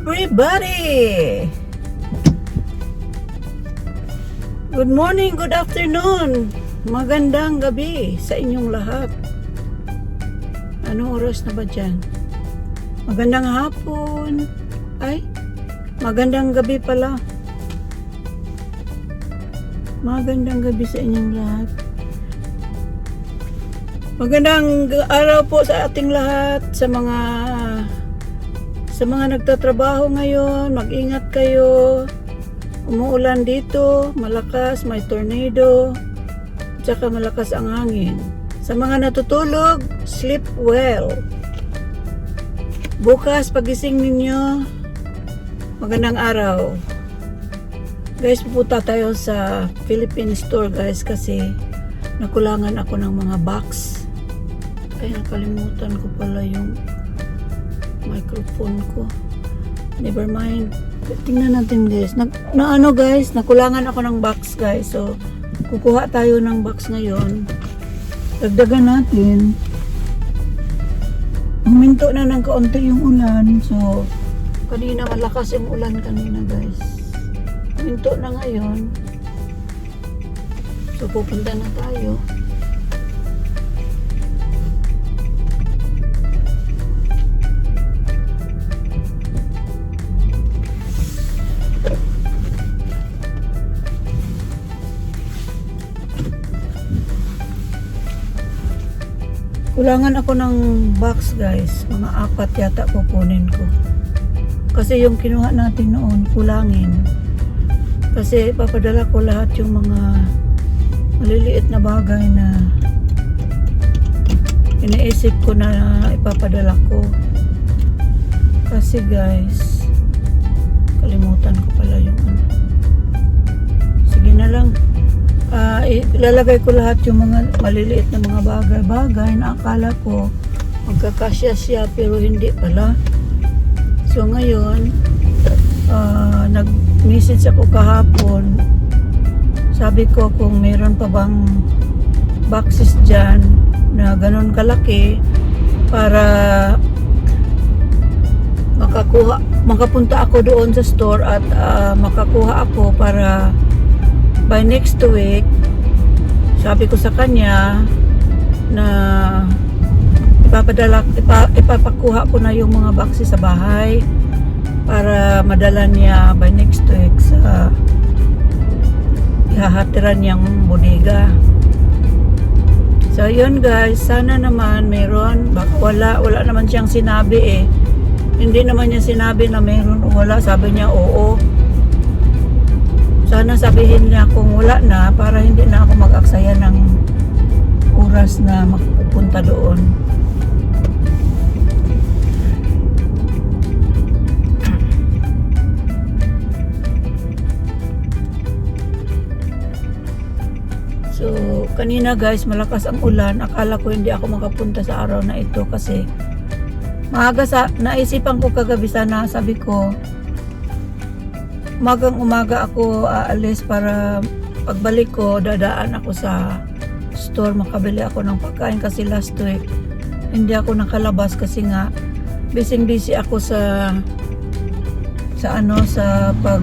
everybody! Good morning, good afternoon, magandang gabi sa inyong lahat. Anong oras na ba dyan? Magandang hapon. Ay, magandang gabi pala. Magandang gabi sa inyong lahat. Magandang araw po sa ating lahat, sa mga nagtatrabaho ngayon. Mag-ingat kayo. Umuulan dito, malakas, may tornado, tsaka malakas ang hangin. Sa mga natutulog, sleep well. Bukas pagising ninyo, magandang araw. Guys, pupunta tayo sa Philippine store guys kasi nakulangan ako ng mga box. Ay, nakalimutan ko pala yung microphone ko. Never mind. Tingnan natin guys. Guys, nakulangan ako ng box guys. So, kukuha tayo ng box ngayon. Dagdagan natin. Huminto na ng kaunti yung ulan. So, kanina malakas yung ulan kanina guys. Huminto na ngayon. So, pupunta na tayo. Kulangan ako ng box guys. Mga 4 yata kukunin ko. Kasi yung kinuha natin noon, kulangin. Kasi papadala ko lahat yung mga maliliit na bagay na iniisip ko na ipapadala ko. Kasi guys, kalimutan ko pala yung ano. Sige na lang. Ilalagay ko lahat yung mga maliliit na mga bagay-bagay na akala ko magkakasya siya pero hindi pala. So ngayon, nag-message ako kahapon. Sabi ko kung meron pa bang boxes dyan na ganun kalaki para makapunta ako doon sa store at makakuha ako para by next week. Sabi ko sa kanya na ipapakuha ko na yung mga boxes sa bahay para madala niya by next week sa ihahatiran niyang bodega. So yun guys, sana naman meron. Baka wala naman siyang sinabi eh. Hindi naman niya sinabi na meron o wala. Sabi niya oo. Sana sabihin niya kung wala na para hindi na ako mag-aksaya ng oras na magpupunta doon. So, kanina guys, malakas ang ulan. Akala ko hindi ako makapunta sa araw na ito kasi maaga naisipan ko kagabi sana, sabi ko umaga ako aalis para pagbalik ko dadaan ako sa store, makabili ako ng pagkain kasi last week hindi ako nakalabas kasi nga busy ako sa pag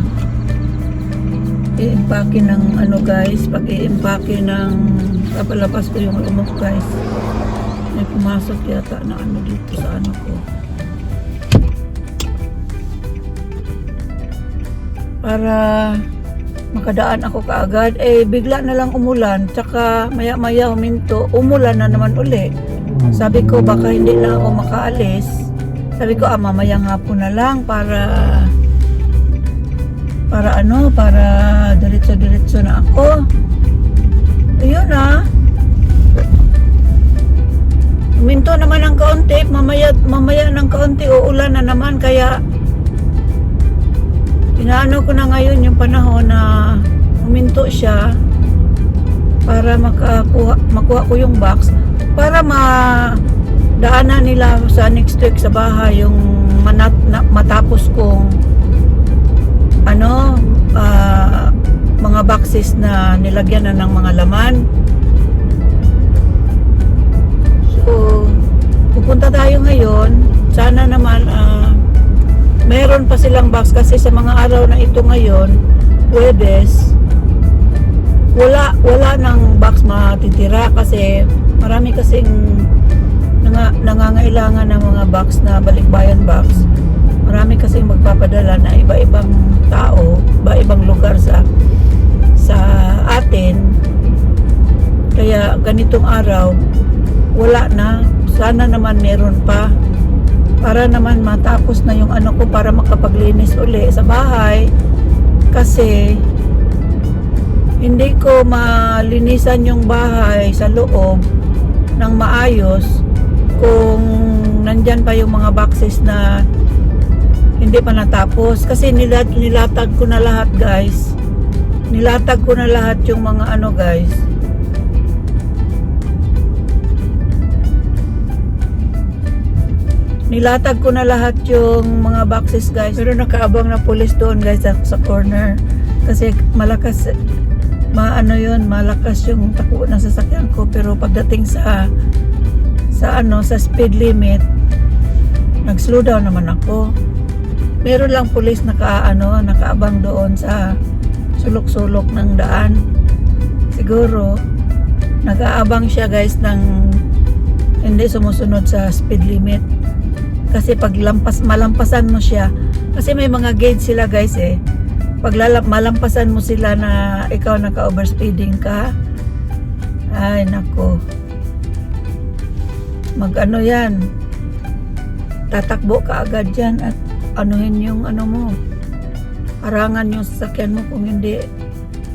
i-impake ng guys, pag i-impake ng kapalabas ko yung lumok guys. May pumasok yata na dito sa ko para makadaan ako kaagad. Bigla na lang umulan, tsaka maya huminto, umulan na naman uli. Sabi ko baka hindi na ako makaalis. Sabi ko mamayang hapon na lang para diretso na ako. Ayun huminto naman ng kaunti, mamaya ng kaunti uulan na naman, kaya inaano ko na ngayon yung panahon na huminto siya para makuha ko yung box para madaanan nila sa next week sa bahay yung matapos kong mga boxes na nilagyan na ng mga laman. So pupunta tayo ngayon. Sana naman meron pa silang box kasi sa mga araw na ito ngayon, Huwebes, wala nang box matitira kasi marami kasing nangangailangan ng mga box na balikbayan box. Marami kasing magpapadala na iba-ibang tao, iba-ibang lugar sa atin. Kaya ganitong araw wala na. Sana naman meron pa para naman matapos na yung ano ko para makapaglinis uli sa bahay kasi hindi ko malinisan yung bahay sa loob ng maayos kung nandyan pa yung mga boxes na hindi pa natapos kasi nilatag ko na lahat guys. Nilatag ko na lahat yung mga ano guys. Nilatag ko na lahat yung mga boxes guys. Pero nakaabang na pulis doon guys sa corner. Kasi malakas malakas yung takbo ng sasakyan ko. Pero pagdating sa speed limit, nag-slow down naman ako. Meron lang pulis nakaabang doon sa sulok-sulok ng daan. Siguro nag-aabang siya guys ng hindi sumusunod sa speed limit. Kasi pag malampasan mo siya, kasi may mga gauge sila guys eh. Pag malampasan mo sila na ikaw naka-overspeeding ka, ay nako. Mag-ano yan, tatakbo ka agad yan at anuhin yung ano mo. Harangan yung sasakyan mo kung hindi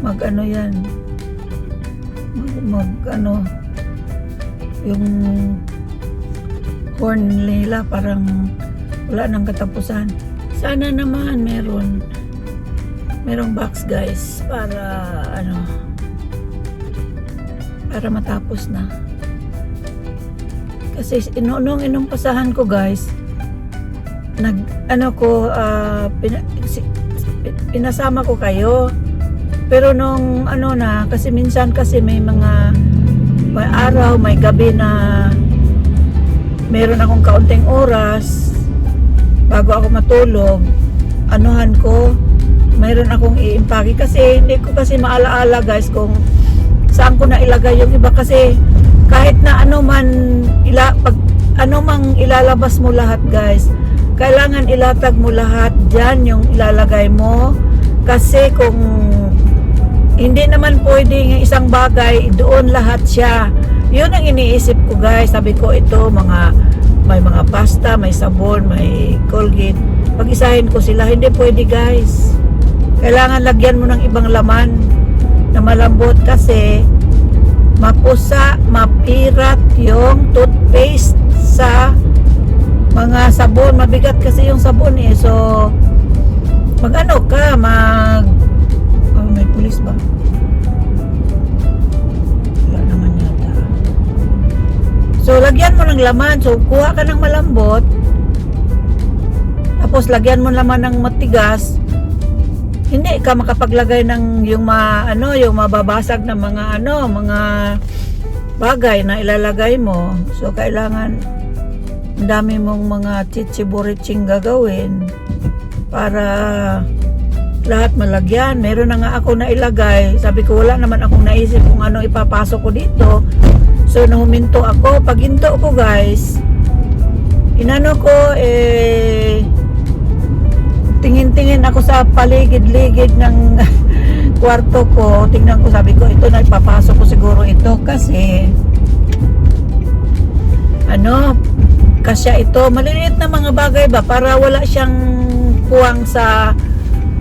mag-ano yan. Mag-ano yung horn nila parang wala nang katapusan. Sana naman merong box guys para para matapos na. Kasi nung inumpasahan ko guys, pinasama ko kayo. Pero nung kasi minsan kasi may araw, may gabi na meron akong kaunting oras bago ako matulog, meron akong i-impake kasi hindi ko kasi maalaala guys kung saan ko na ilagay yung iba kasi kahit na ilalabas mo lahat guys, kailangan ilatag mo lahat dyan yung ilalagay mo kasi kung hindi naman pwede yung isang bagay doon lahat siya. Yun ang iniisip ko guys. Sabi ko ito may mga pasta, may sabon, may Colgate. Pag-isahin ko sila, hindi pwede guys. Kailangan lagyan mo ng ibang laman na malambot kasi mapirat yung toothpaste sa mga sabon. Mabigat kasi yung sabon eh. So may pulis ba? So, lagyan mo ng laman. So, kuha ka ng malambot. Tapos, lagyan mo naman ng matigas. Hindi ka makapaglagay ng yung mababasag na mga bagay na ilalagay mo. So, kailangan ang dami mong mga chichiburiching gagawin para lahat malagyan. Meron na nga ako na ilagay. Sabi ko, wala naman akong naisip kung ano ipapasok ko dito. So, nahuminto ako. Pag hinto ko, guys, tingin-tingin ako sa paligid-ligid ng kwarto ko. Tingnan ko, sabi ko, ito na ipapasok ko siguro ito kasi kasya ito. Maliliit na mga bagay ba para wala siyang puwang sa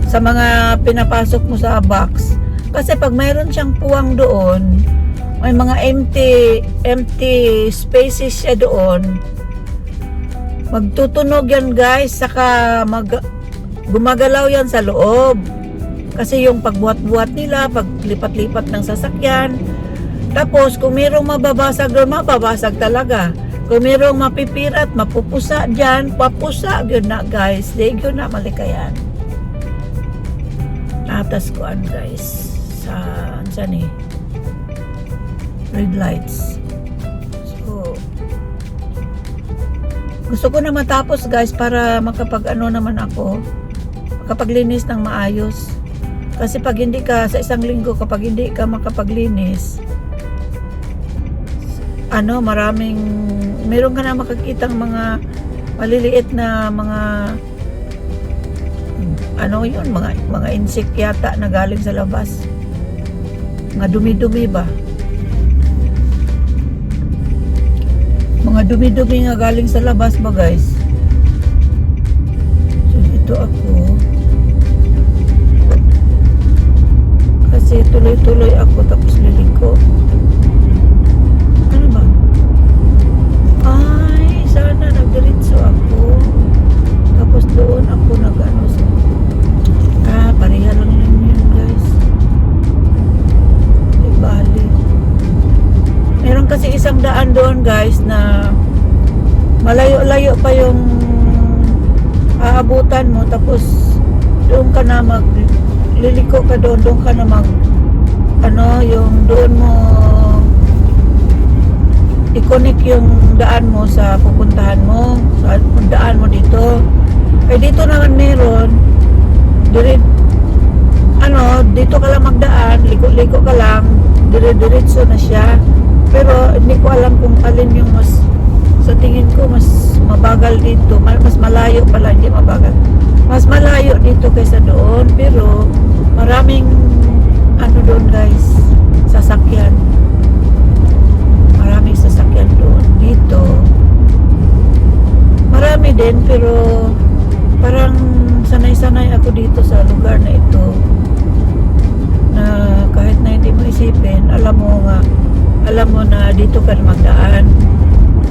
mga pinapasok mo sa box. Kasi pag mayroon siyang puwang doon, may mga empty spaces siya doon, magtutunog yan guys, saka gumagalaw yan sa loob kasi yung pagbuhat-buhat nila, paglipat-lipat ng sasakyan. Tapos kung mayroong mababasag doon, mababasag talaga. Kung mayroong mapipirat, mapupusa dyan, papusa yun na guys, di yun na malikayan. Tatas ko guys saan red lights. So Gusto ko na matapos guys para makapag ano naman ako, makapaglinis ng maayos. Kasi pag hindi ka sa isang linggo, kapag hindi ka makapaglinis, meron ka na makakitang mga maliliit na mga mga insect yata na galing sa labas. Mga dumi-dumi ba? Mga dumi-dumi nga galing sa labas ba guys? So ito ako. Kasi tuloy-tuloy ako tapos liliko. Ano ba? Ay, sana nagdiretso ako. Tapos doon ako nag-ano sa... pareha lang yun guys. Di bali. Meron kasi isang daan doon guys na malayo-layo pa yung aabutan mo. Tapos doon ka na liliko ka doon ka na yung doon mo i-connect yung daan mo sa pupuntahan mo, sa daan mo dito. Dito naman meron dito ka lang magdaan, liko-liko ka lang, dire-diretso na siya. Pero hindi ko alam kung alin yung sa tingin ko mas mabagal dito, mas malayo pala, hindi mabagal. Mas malayo dito kaysa doon, pero maraming doon guys, sasakyan. Maraming sasakyan doon. Dito marami din, pero parang sanay-sanay ako dito sa lugar na ito, na kahit na hindi mo isipin, alam mo na dito ka magdaan.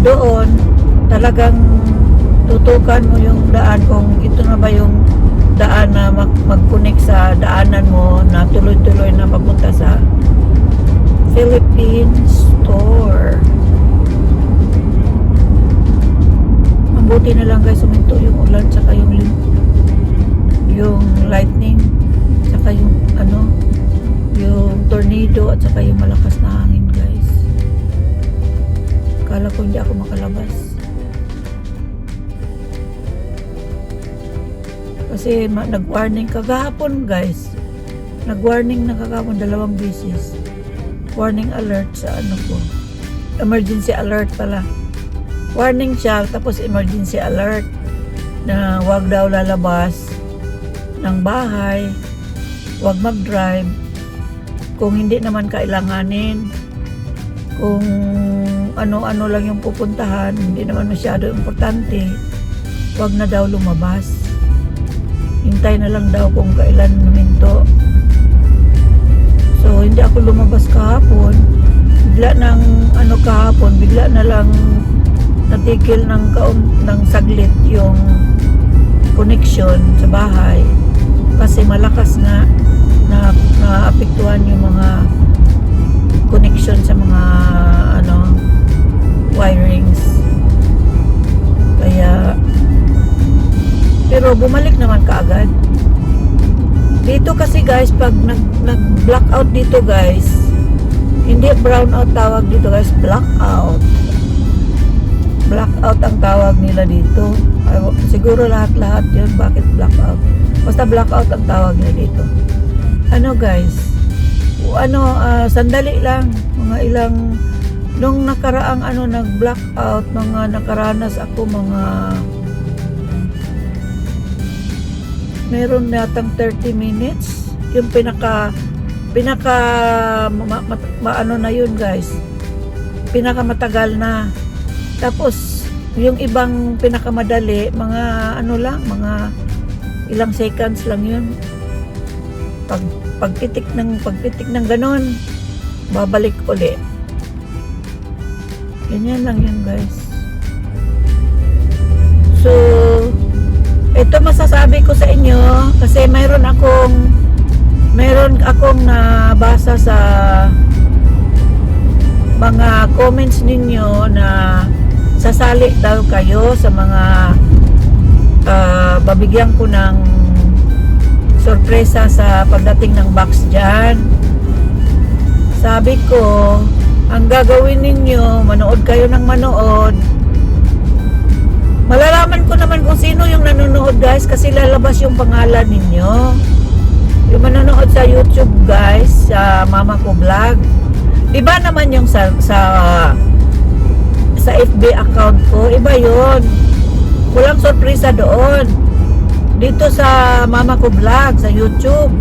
Doon talagang tutukan mo yung daan kung ito na ba yung daan na mag-connect sa daanan mo na tuloy-tuloy na papunta sa Philippine Store. Mabuti na lang guys, suminto yung ulan tsaka yung lightning tsaka yung yung tornado at saka yung malakas na hangin guys. Akala ko hindi ako makalabas kasi nag-warning kagahapon guys. Nag-warning na kagahapon 2 beses. Warning alert sa ko, emergency alert pala. Warning siya tapos emergency alert na wag daw lalabas ng bahay, wag mag-drive kung hindi naman kailanganin, kung ano-ano lang yung pupuntahan, hindi naman masyado importante, wag na daw lumabas. Hintay na lang daw kung kailan naminto. So hindi ako lumabas kahapon. Bigla bigla na lang natigil ng saglit yung connection sa bahay kasi malakas na naapektuhan yung mga connection sa mga wirings. Kaya pero bumalik naman kaagad. Dito kasi guys, pag nag-blackout dito guys, hindi brownout tawag dito guys, blackout. Blackout ang tawag nila dito. Siguro lahat-lahat yun, bakit blackout? Basta blackout ang tawag nila dito. Guys, sandali lang, mga ilang nung nakaraang nag-blackout, mga nakaranas ako meron natang 30 minutes yung pinaka na yun guys, pinaka matagal na. Tapos yung ibang pinakamadali mga mga ilang seconds lang yun. Pagpitik ng ganon, babalik uli. Ganyan lang yun guys. So ito masasabi ko sa inyo kasi meron akong nabasa sa mga comments ninyo na sasali daw kayo sa mga babigyan ko ng sorpresa sa pagdating ng box dyan. Sabi ko, ang gagawin ninyo, manood kayo ng manood. guys, kasi lalabas yung pangalan ninyo. Yung manonood sa YouTube guys, sa Mama Ko Vlog. Iba naman yung sa FB account ko, iba yun. Walang sorpresa doon. Dito sa Mama Ko Vlog, sa YouTube.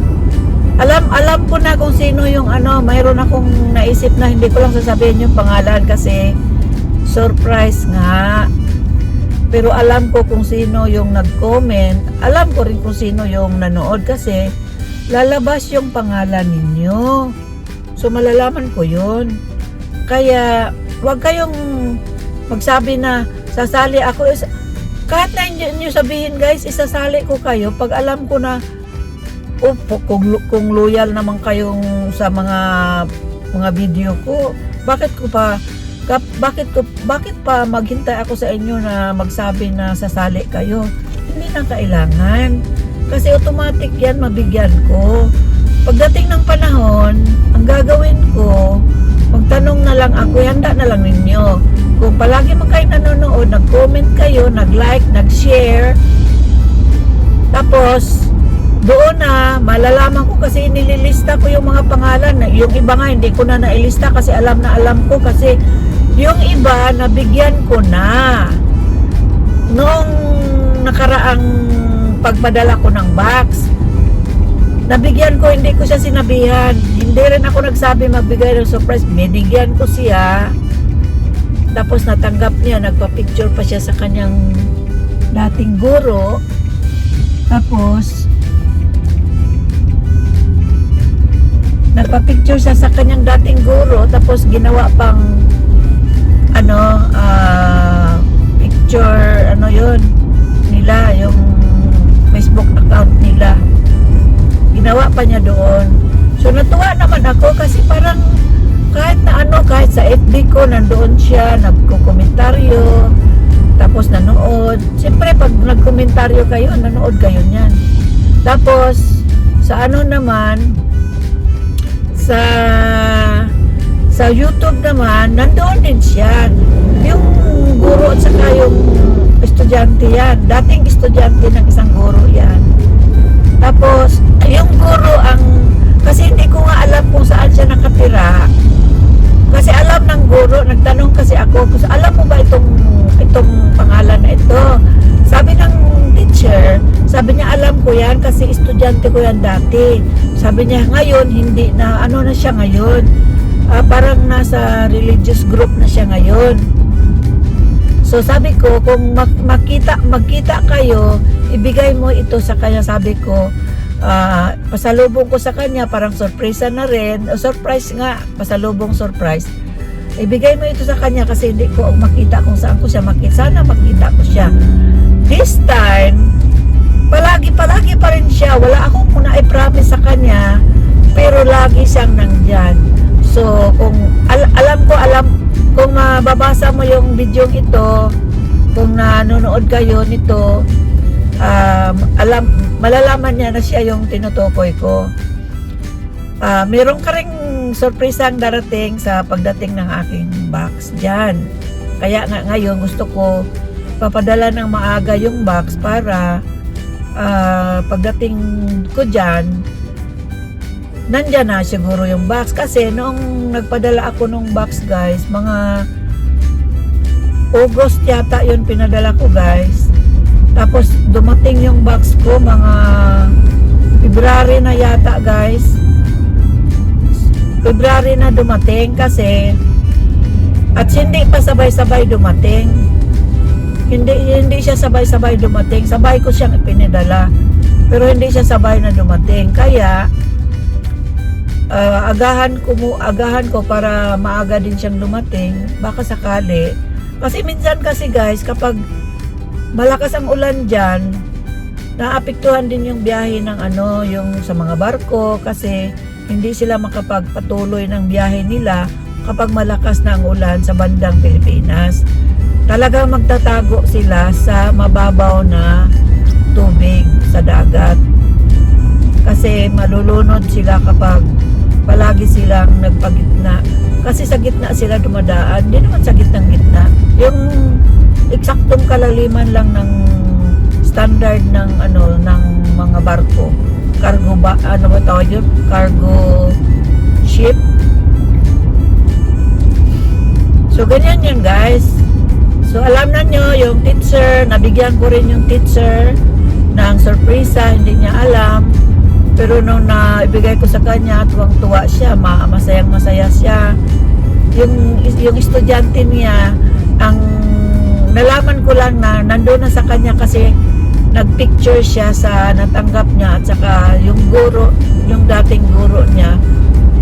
Alam ko na kung sino yung mayroon akong naisip na hindi ko lang sasabihin yung pangalan kasi surprise nga. Pero alam ko kung sino yung nag-comment. Alam ko rin kung sino yung nanood kasi lalabas yung pangalan ninyo. So malalaman ko yun. Kaya wag kayong magsabi na sasali ako. Kahit na nyo sabihin guys, isasali ko kayo pag alam ko na kung loyal naman kayong sa mga video ko, bakit pa maghintay ako sa inyo na magsabi na sasali kayo? Hindi na kailangan. Kasi automatic yan, mabigyan ko. Pagdating ng panahon, ang gagawin ko, magtanong na lang ako, handa na lang ninyo. Kung palagi man kayo nanonood, nag-comment kayo, nag-like, nag-share, tapos doon na, malalaman ko kasi nililista ko yung mga pangalan. Yung iba nga, hindi ko na nailista kasi alam ko kasi yung iba, nabigyan ko na. Noong nakaraang pagpadala ko ng box, nabigyan ko, hindi ko siya sinabihan. Hindi rin ako nagsabi magbigay ng surprise. Binigyan ko siya. Tapos natanggap niya, nagpa-picture pa siya sa kanyang dating guro. Tapos nagpa-picture siya sa kanyang dating guro, tapos ginawa pang picture yun nila, yung Facebook account nila, ginawa pa niya doon. So natuwa naman ako kasi parang kahit sa FB ko nandoon siya, nagko-komentaryo, tapos nanood. Siyempre pag nagkomentaryo kayo, nanood kayo niyan. Tapos sa naman, sa YouTube naman, nandoon din siya. Yung guro at saka yung estudyante yan. Dating estudyante ng isang guro yan. Tapos, yung guro kasi hindi ko nga alam kung saan siya nakatira. Kasi alam ng guro, nagtanong kasi ako, alam mo ba itong pangalan na ito? Sabi ng teacher, sabi niya alam ko yan kasi estudyante ko yan dati. Sabi niya ngayon hindi na, na siya ngayon, parang nasa religious group na siya ngayon. So sabi ko, kung magkita kayo, ibigay mo ito sa kanya. Sabi ko, pasalubong ko sa kanya, parang surprise na rin. Surprise nga, pasalubong surprise. Ibigay mo ito sa kanya kasi hindi ko makita kung saan ko siya makita. Sana makita ko siya. This time, palagi pa rin siya. Wala akong muna i-promise sa kanya, pero lagi siyang nandyan. So, kung kung mababasa mo yung video ito, kung nanonood kayo nito, malalaman niya na siya yung tinutukoy ko. Meron ka ring surpresang darating sa pagdating ng aking box dyan. Kaya ngayon gusto ko papadala ng maaga yung box para pagdating ko dyan, nandyan na siguro yung box. Kasi noong nagpadala ako nung box guys, mga August yata yun pinadala ko guys. Tapos dumating yung box ko mga February na yata guys. February na dumating kasi at hindi pa sabay-sabay dumating. Hindi siya sabay-sabay dumating. Sabay ko siyang ipinadala. Pero hindi siya sabay na dumating. Kaya agahan ko para maaga din siyang dumating. Baka sakali. Kasi minsan kasi guys, kapag malakas ang ulan dyan, naapektuhan din yung biyahe ng yung sa mga barko kasi hindi sila makapagpatuloy ng biyahe nila kapag malakas na ang ulan sa bandang Pilipinas. Talagang magtatago sila sa mababaw na tubig sa dagat. Kasi malulunod sila kapag palagi silang nagpagitna. Kasi sa gitna sila dumadaan. Hindi naman sa gitna. Yung eksaktong kalaliman lang ng standard ng ano ng mga barko. Cargo ba ano ba tawag yun? Cargo ship. So ganyan yun guys. So alam na nyo yung teacher, nabigyan ko rin yung teacher ng sorpresa, hindi niya alam. Pero nung naibigay ko sa kanya, tuwang-tuwa siya, masayang-masaya siya. Yung estudyante niya, ang nalaman ko lang na nandoon na sa kanya kasi nagpicture siya sa natanggap niya at saka yung guro, yung dating guro niya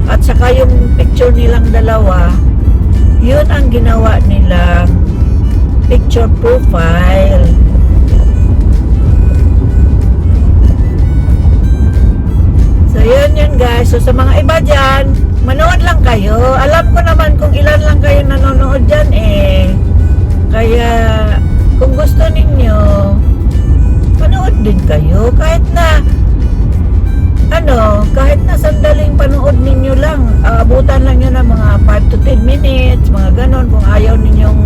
at saka yung picture nilang dalawa, yun ang ginawa nilang picture profile. So yun guys. So sa mga iba dyan, manood lang kayo. Alam ko naman kung ilan lang kayo nanonood dyan eh. Kaya kung gusto ninyo, manood din kayo. Kahit na kahit na sandaling panood ninyo lang, abutan lang yun ng mga 5 to 10 minutes, mga ganon, kung ayaw ninyong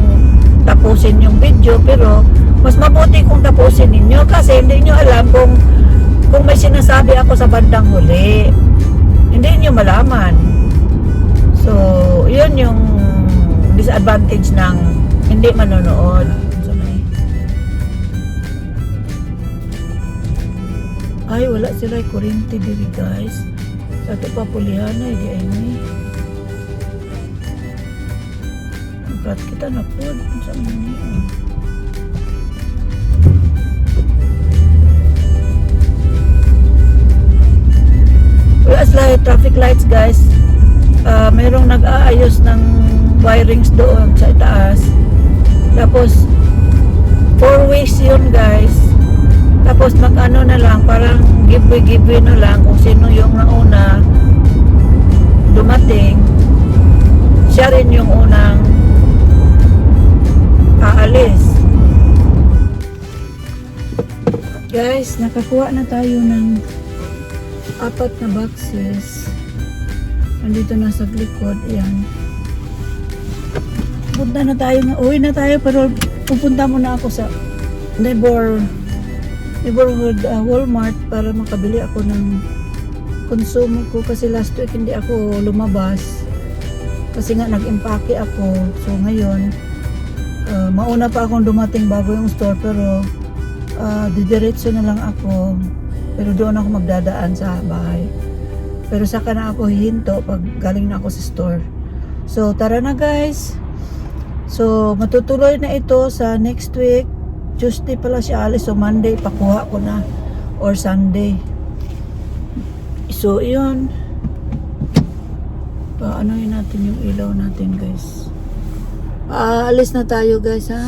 tapusin yung video. Pero mas mabuti kung tapusin ninyo kasi hindi nyo alam kung may sinasabi ako sa bandang huli, hindi nyo malaman. So yun yung disadvantage ng hindi manonood. Ay, wala sila kuryente diri guys. Sa ito pa pulihan na, di ay ni. Magkat kita na po. Saan mo niya? Wala sila traffic lights guys. Mayroong nag-aayos ng wirings doon sa itaas. Tapos 4 weeks yun guys. Tapos mag-ano na lang, parang give-way na lang kung sino yung nauna dumating. Siya rin yung unang aalis. Guys, nakakuha na tayo ng 4 na boxes. Nandito na sa likod. Ayan. Punta na tayo. Uwi na tayo pero pupunta muna ako sa neighborhood Walmart para makabili ako ng konsumo ko kasi last week hindi ako lumabas kasi nga nag-impake ako. So ngayon mauna pa akong dumating bago yung store pero didiretso na lang ako pero doon ako magdadaan sa bahay. Pero saka na ako hihinto pag galing na ako sa store. So tara na guys. So matutuloy na ito sa next week. Tuesday pala siya alis, so Monday pakuha ko na or Sunday. So yun, paanohin natin yung ilaw natin guys. Alis na tayo guys ha.